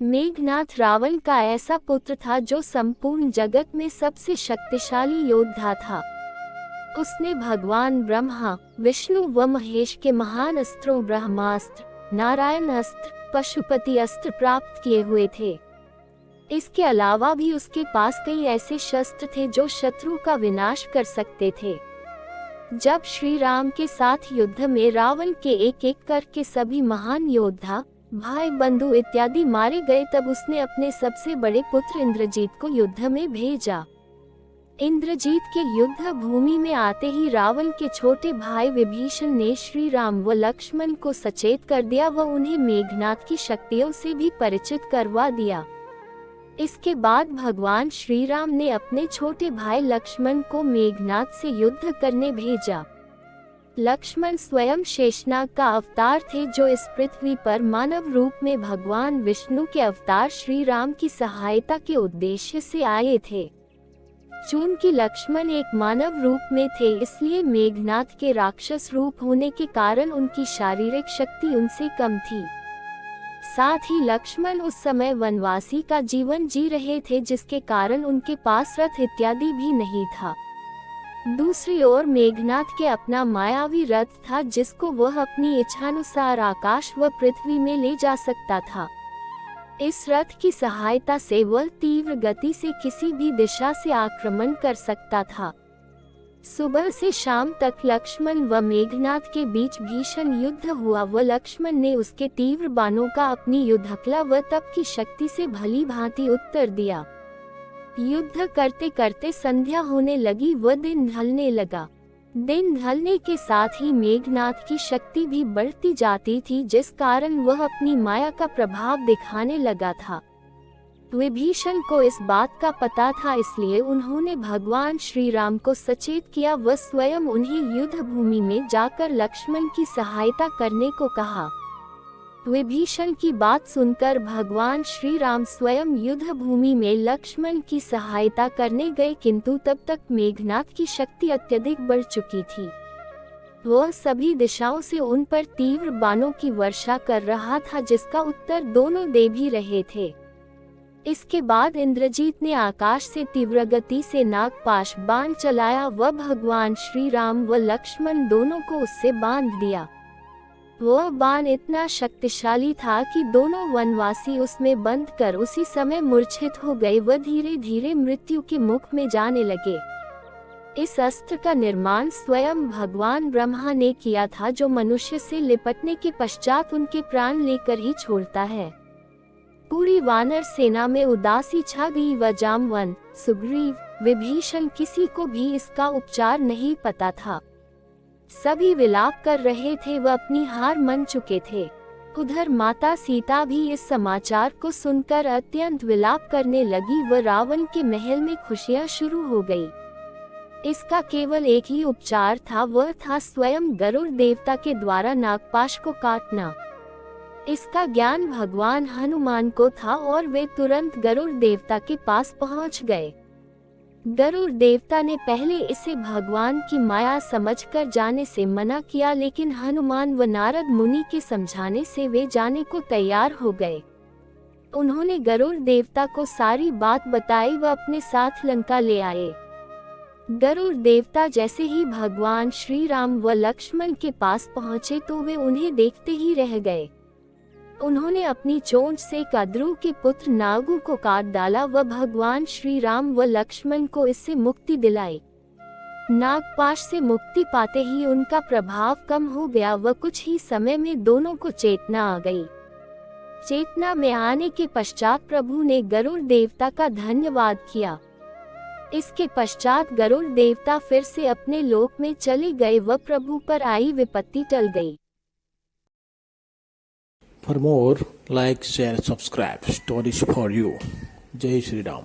मेघनाथ रावण का ऐसा पुत्र था जो संपूर्ण जगत में सबसे शक्तिशाली योद्धा था। उसने भगवान ब्रह्मा, विष्णु व महेश के महान अस्त्रों ब्रह्मास्त्र, नारायण अस्त्र, पशुपति अस्त्र प्राप्त किए हुए थे। इसके अलावा भी उसके पास कई ऐसे शस्त्र थे जो शत्रु का विनाश कर सकते थे। जब श्री राम के साथ युद्ध में रावण के एक एक करके सभी महान योद्धा, भाई बंधु इत्यादि मारे गए, तब उसने अपने सबसे बड़े पुत्र इंद्रजीत को युद्ध में भेजा। इंद्रजीत के युद्ध भूमि में आते ही रावण के छोटे भाई विभीषण ने श्री राम व लक्ष्मण को सचेत कर दिया व उन्हें मेघनाथ की शक्तियों से भी परिचित करवा दिया। इसके बाद भगवान श्री राम ने अपने छोटे भाई लक्ष्मण को मेघनाथ से युद्ध करने भेजा। लक्ष्मण स्वयं शेषनाग का अवतार थे जो इस पृथ्वी पर मानव रूप में भगवान विष्णु के अवतार श्री राम की सहायता के उद्देश्य से आए थे। चूंकि लक्ष्मण एक मानव रूप में थे, इसलिए मेघनाथ के राक्षस रूप होने के कारण उनकी शारीरिक शक्ति उनसे कम थी। साथ ही लक्ष्मण उस समय वनवासी का जीवन जी रहे थे, जिसके कारण उनके पास रथ इत्यादि भी नहीं था। दूसरी ओर मेघनाथ के अपना मायावी रथ था, जिसको वह अपनी इच्छानुसार आकाश व पृथ्वी में ले जा सकता था। इस रथ की सहायता से वह तीव्र गति से किसी भी दिशा से आक्रमण कर सकता था। सुबह से शाम तक लक्ष्मण व मेघनाथ के बीच भीषण युद्ध हुआ व लक्ष्मण ने उसके तीव्र बाणों का अपनी युद्धकला व तप की शक्ति से भली भांति उत्तर दिया। युद्ध करते करते संध्या होने लगी व दिन ढलने लगा। दिन ढलने के साथ ही मेघनाथ की शक्ति भी बढ़ती जाती थी, जिस कारण वह अपनी माया का प्रभाव दिखाने लगा था। विभीषण को इस बात का पता था, इसलिए उन्होंने भगवान श्री राम को सचेत किया व स्वयं उन्हें युद्ध भूमि में जाकर लक्ष्मण की सहायता करने को कहा। विभीषण की बात सुनकर भगवान श्री राम स्वयं युद्ध भूमि में लक्ष्मण की सहायता करने गए, किंतु तब तक मेघनाथ की शक्ति अत्यधिक बढ़ चुकी थी। वह सभी दिशाओं से उन पर तीव्र बाणों की वर्षा कर रहा था, जिसका उत्तर दोनों दे भी रहे थे। इसके बाद इंद्रजीत ने आकाश से तीव्र गति से नागपाश बाण चलाया व भगवान श्री राम व लक्ष्मण दोनों को उससे बांध दिया। वह बाण इतना शक्तिशाली था कि दोनों वनवासी उसमें बंद कर उसी समय मूर्छित हो गए व धीरे धीरे मृत्यु के मुख में जाने लगे। इस अस्त्र का निर्माण स्वयं भगवान ब्रह्मा ने किया था, जो मनुष्य से लिपटने के पश्चात उनके प्राण लेकर ही छोड़ता है। पूरी वानर सेना में उदासी छा गई व जामवन, सुग्रीव, विभीषण किसी को भी इसका उपचार नहीं पता था। सभी विलाप कर रहे थे व अपनी हार मान चुके थे। उधर माता सीता भी इस समाचार को सुनकर अत्यंत विलाप करने लगी व रावण के महल में खुशियां शुरू हो गई। इसका केवल एक ही उपचार था, वह था स्वयं गरुड़ देवता के द्वारा नागपाश को काटना। इसका ज्ञान भगवान हनुमान को था और वे तुरंत गरुड़ देवता के पास पहुंच गए। गरुड़ देवता ने पहले इसे भगवान की माया समझकर जाने से मना किया, लेकिन हनुमान व नारद मुनि के समझाने से वे जाने को तैयार हो गए। उन्होंने गरुड़ देवता को सारी बात बताई व अपने साथ लंका ले आए। गरुड़ देवता जैसे ही भगवान श्री राम व लक्ष्मण के पास पहुँचे तो वे उन्हें देखते ही रह गए। उन्होंने अपनी चोंच से कद्रू के पुत्र नागू को काट डाला व भगवान श्री राम व लक्ष्मण को इससे मुक्ति दिलाई। नागपाश से मुक्ति पाते ही उनका प्रभाव कम हो गया व कुछ ही समय में दोनों को चेतना आ गई। चेतना में आने के पश्चात प्रभु ने गरुड़ देवता का धन्यवाद किया। इसके पश्चात गरुड़ देवता फिर से अपने लोक में चले गए व प्रभु पर आई विपत्ति टल गई। For more, like, share, subscribe. Stories for you. Jai Shri Ram.